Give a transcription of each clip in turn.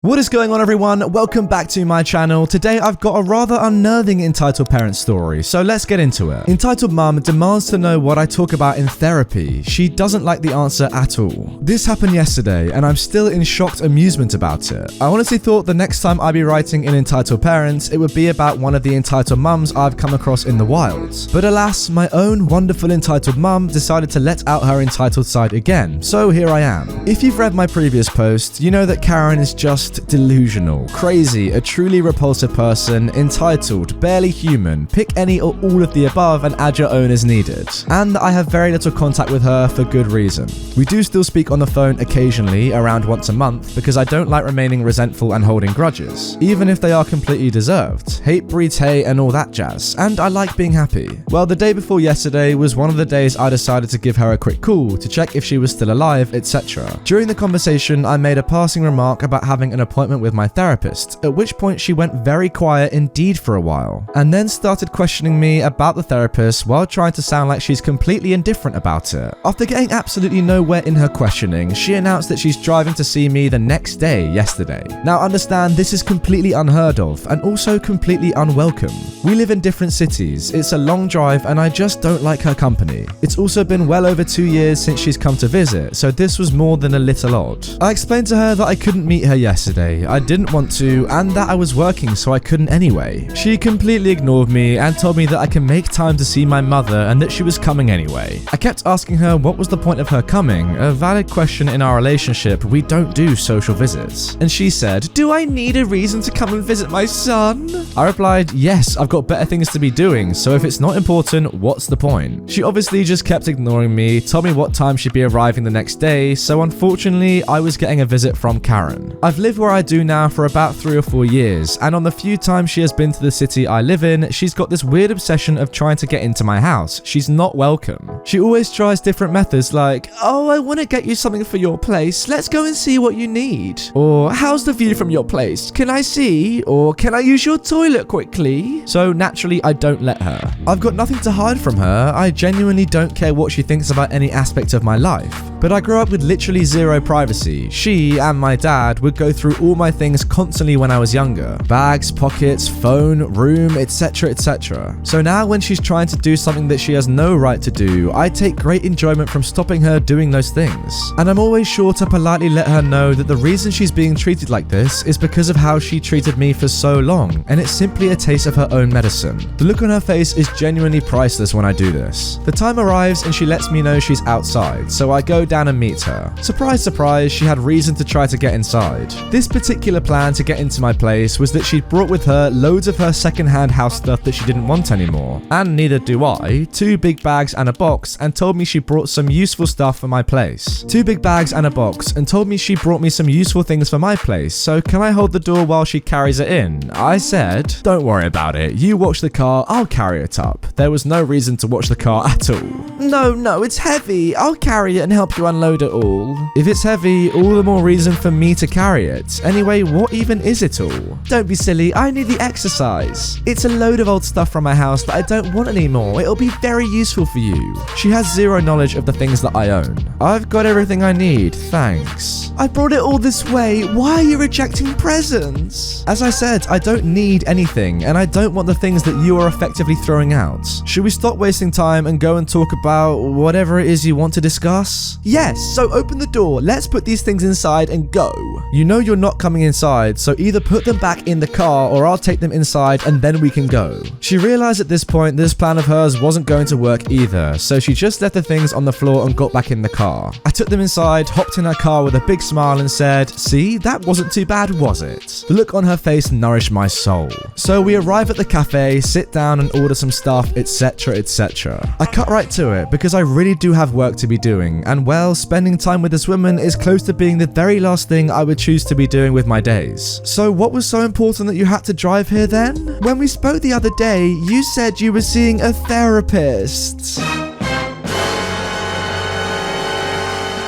What is going on, everyone? Welcome back to my channel. Today I've got a rather unnerving entitled parent story, so let's get into it. Entitled mum demands to know what I talk about in therapy. She doesn't like the answer at all. This happened yesterday and I'm still in shocked amusement about it. I honestly thought the next time I'd be writing in Entitled Parents, it would be about one of the entitled mums I've come across in the wild. But alas, my own wonderful entitled mum decided to let out her entitled side again, so here I am. If you've read my previous post, you know that Karen is just delusional, crazy, a truly repulsive person, entitled, barely human, pick any or all of the above and add your own as needed. And I have very little contact with her for good reason. We do still speak on the phone occasionally, around once a month, because I don't like remaining resentful and holding grudges, even if they are completely deserved. Hate breeds hate and all that jazz, and I like being happy. Well, the day before yesterday was one of the days I decided to give her a quick call to check if she was still alive, etc. During the conversation, I made a passing remark about having an appointment with my therapist, at which point she went very quiet indeed for a while, and then started questioning me about the therapist while trying to sound like she's completely indifferent about it. After getting absolutely nowhere in her questioning, she announced that she's driving to see me the next day, yesterday. Now understand, this is completely unheard of and also completely unwelcome. We live in different cities, it's a long drive and I just don't like her company. It's also been well over 2 years since she's come to visit, so this was more than a little odd. I explained to her that I couldn't meet her yesterday. I didn't want to, and that I was working so I couldn't anyway. She completely ignored me and told me that I can make time to see my mother and that she was coming anyway. I kept asking her what was the point of her coming, a valid question in our relationship. We don't do social visits. And she said, "Do I need a reason to come and visit my son?" I replied, "Yes, I've got better things to be doing, so if it's not important, what's the point?" She obviously just kept ignoring me, told me what time she'd be arriving the next day, so unfortunately I was getting a visit from Karen. I've lived where I do now for about 3 or 4 years, and on the few times she has been to the city I live in, she's got this weird obsession of trying to get into my house. She's not welcome. She always tries different methods like, "Oh, I want to get you something for your place. Let's go and see what you need." Or, "How's the view from your place? Can I see?" Or, "Can I use your toilet quickly?" So naturally, I don't let her. I've got nothing to hide from her. I genuinely don't care what she thinks about any aspect of my life. But I grew up with literally zero privacy. She and my dad would go through all my things constantly when I was younger. Bags, pockets, phone, room, etc, etc. So now when she's trying to do something that she has no right to do, I take great enjoyment from stopping her doing those things. And I'm always sure to politely let her know that the reason she's being treated like this is because of how she treated me for so long, and it's simply a taste of her own medicine. The look on her face is genuinely priceless when I do this. The time arrives and she lets me know she's outside, so I go down and meet her. Surprise, surprise, she had reason to try to get inside. This particular plan to get into my place was that she'd brought with her loads of her second-hand house stuff that she didn't want anymore, and neither do I, 2 big bags and a box, and told me she brought some useful stuff for my place. 2 big bags and a box, and told me she brought me some useful things for my place, so can I hold the door while she carries it in? I said, "Don't worry about it, you watch the car, I'll carry it up." There was no reason to watch the car at all. No, it's heavy, I'll carry it and help you unload it all." If it's heavy, all the more reason for me to carry it. Anyway, what even is it all? "Don't be silly, I need the exercise. It's a load of old stuff from my house that I don't want anymore. It'll be very useful for you." She has zero knowledge of the things that I own. "I've got everything I need, thanks." "I brought it all this way, why are you rejecting presents?" As I said, I don't need anything, and I don't want the things that you are effectively throwing out. Should we stop wasting time and go and talk about whatever it is you want to discuss? "Yes, so open the door, let's put these things inside and go." You know you're not coming inside, so either put them back in the car or I'll take them inside and then we can go. She realized at this point this plan of hers wasn't going to work either, so she just left the things on the floor and got back in the car. I took them inside, hopped in her car with a big smile and said, "See, that wasn't too bad, was it?" The look on her face nourished my soul. So we arrive at the cafe, sit down and order some stuff, etc, etc. I cut right to it because I really do have work to be doing, and well, spending time with this woman is close to being the very last thing I would choose to be doing with my days. "So what was so important that you had to drive here then? When we spoke the other day, you said you were seeing a therapist."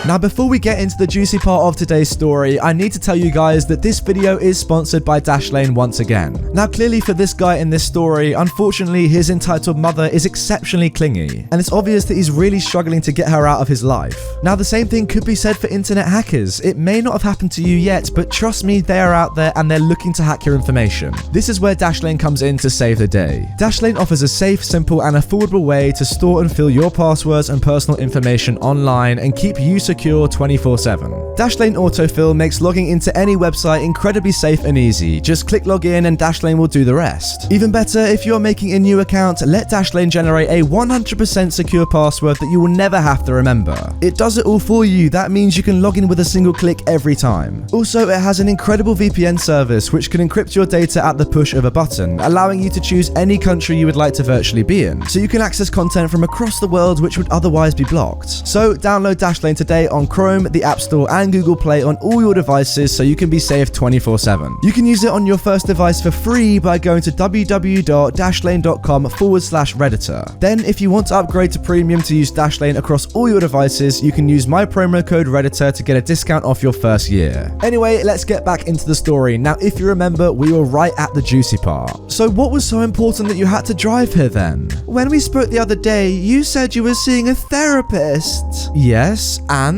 Now, before we get into the juicy part of today's story, I need to tell you guys that this video is sponsored by Dashlane once again. Now, clearly for this guy in this story, unfortunately, his entitled mother is exceptionally clingy, and it's obvious that he's really struggling to get her out of his life. Now, the same thing could be said for internet hackers. It may not have happened to you yet, but trust me, they are out there and they're looking to hack your information. This is where Dashlane comes in to save the day. Dashlane offers a safe, simple, and affordable way to store and fill your passwords and personal information online and keep you secure 24/7. Dashlane Autofill makes logging into any website incredibly safe and easy. Just click login and Dashlane will do the rest. Even better, if you're making a new account, let Dashlane generate a 100% secure password that you will never have to remember. It does it all for you. That means you can log in with a single click every time. Also, it has an incredible VPN service which can encrypt your data at the push of a button, allowing you to choose any country you would like to virtually be in, so you can access content from across the world which would otherwise be blocked. So download Dashlane today on Chrome, the App Store, and Google Play on all your devices so you can be safe 24/7. You can use it on your first device for free by going to www.dashlane.com/Redditor. Then, if you want to upgrade to premium to use Dashlane across all your devices, you can use my promo code Redditor to get a discount off your first year. Anyway, let's get back into the story. Now, if you remember, we were right at the juicy part. So what was so important that you had to drive here then? When we spoke the other day, you said you were seeing a therapist. Yes, and?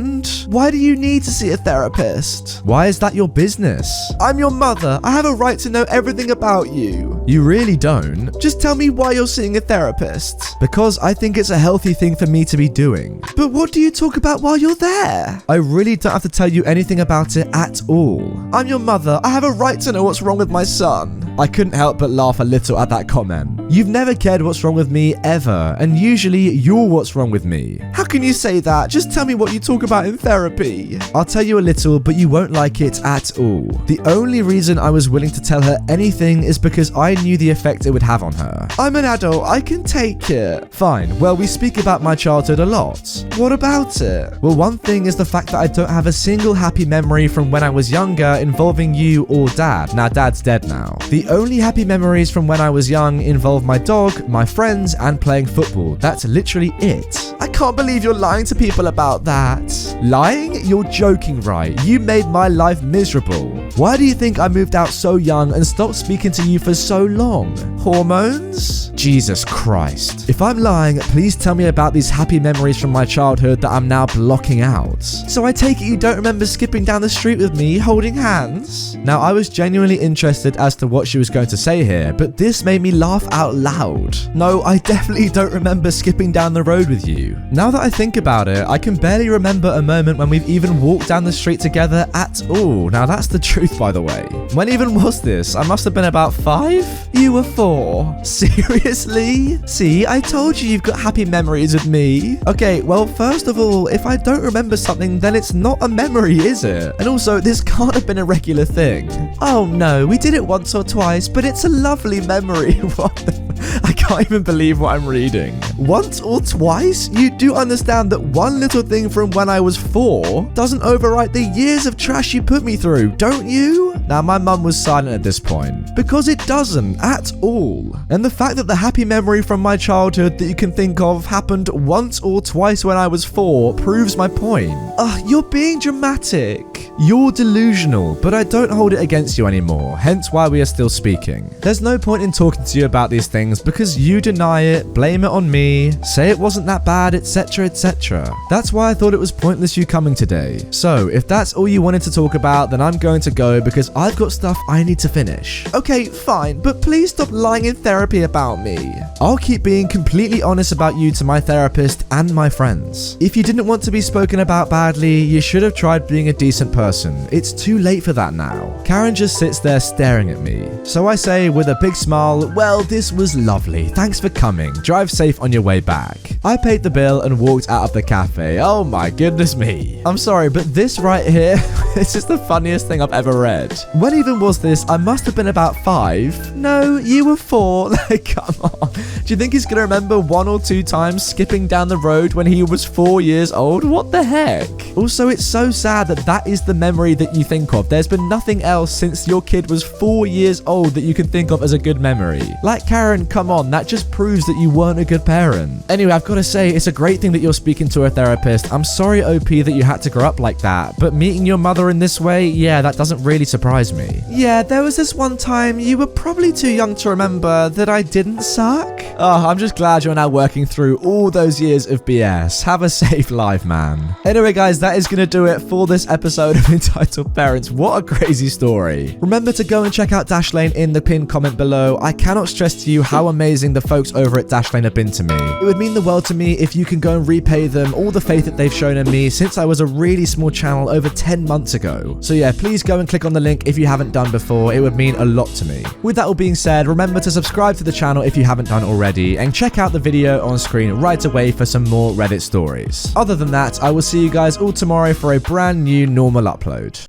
Why do you need to see a therapist? Why is that your business? I'm your mother. I have a right to know everything about you. You really don't. Just tell me why you're seeing a therapist. Because I think it's a healthy thing for me to be doing. But what do you talk about while you're there? I really don't have to tell you anything about it at all. I'm your mother. I have a right to know what's wrong with my son. I couldn't help but laugh a little at that comment. You've never cared what's wrong with me ever, and usually you're what's wrong with me. How can you say that? Just tell me what you talk about in therapy. I'll tell you a little, but you won't like it at all. The only reason I was willing to tell her anything is because I knew the effect it would have on her. I'm an adult, I can take it. Fine, well, we speak about my childhood a lot. What about it? Well, one thing is the fact that I don't have a single happy memory from when I was younger involving you or Dad. Now, Dad's dead now. The only happy memories from when I was young involve my dog, my friends, and playing football. That's literally it. I can't believe you're lying to people about that. Lying? You're joking, right? You made my life miserable. Why do you think I moved out so young and stopped speaking to you for so long? Hormones? Jesus Christ. If I'm lying, please tell me about these happy memories from my childhood that I'm now blocking out. So I take it you don't remember skipping down the street with me, holding hands? Now, I was genuinely interested as to what she was going to say here, but this made me laugh out loud. No, I definitely don't remember skipping down the road with you. Now that I think about it, I can barely remember a moment when we've even walked down the street together at all. Now, that's the truth, by the way. When even was this? I must have been about 5? You were 4. Seriously? See, I told you you've got happy memories with me. Okay, well, first of all, if I don't remember something, then it's not a memory, is it? And also, this can't have been a regular thing. Oh no, we did it once or twice, but it's a lovely memory. What the I can't even believe what I'm reading. Once or twice? You do understand that one little thing from when I was 4 doesn't overwrite the years of trash you put me through, don't you? Now, my mum was silent at this point. Because it doesn't, at all. And the fact that the happy memory from my childhood that you can think of happened once or twice when I was 4 proves my point. You're being dramatic. You're delusional, but I don't hold it against you anymore, hence why we are still speaking. There's no point in talking to you about these things because you deny it, blame it on me, say it wasn't that bad, etc, etc. That's why I thought it was pointless you coming today. So, if that's all you wanted to talk about, then I'm going to go because I've got stuff I need to finish. Okay, fine, but please stop lying in therapy about me. I'll keep being completely honest about you to my therapist and my friends. If you didn't want to be spoken about badly, you should have tried being a decent person. It's too late for that now. Karen just sits there staring at me. So I say with a big smile, well, this was lovely. Thanks for coming. Drive safe on your way back. I paid the bill and walked out of the cafe. Oh my goodness me. I'm sorry, but this right here, this is the funniest thing I've ever read. When even was this? I must have been about 5. No, you were 4. Like, come on. Do you think he's gonna remember 1 or 2 times skipping down the road when he was 4 years old? What the heck? Also, it's so sad that that is the memory that you think of. There's been nothing else since your kid was 4 years old that you can think of as a good memory. Like, Karen, come on, that just proves that you weren't a good parent. Anyway, I've got to say, it's a great thing that you're speaking to a therapist. I'm sorry, OP, that you had to grow up like that, but meeting your mother in this way, yeah, that doesn't really surprise me. Yeah, there was this one time you were probably too young to remember that I didn't suck. Oh, I'm just glad you're now working through all those years of BS. Have a safe life, man. Anyway, guys, that is going to do it for this episode of Entitled Parents. What a crazy story. Remember to go and check out Dashlane in the pinned comment below. I cannot stress to you how amazing the folks over at Dashlane have been to me. It would mean the world to me if you can go and repay them all the faith that they've shown in me since I was a really small channel over 10 months ago. So yeah, please go and click on the link if you haven't done before. It would mean a lot to me. With that all being said, remember to subscribe to the channel if you haven't done already, and check out the video on screen right away for some more Reddit stories. Other than that, I will see you guys all tomorrow for a brand new normal upload.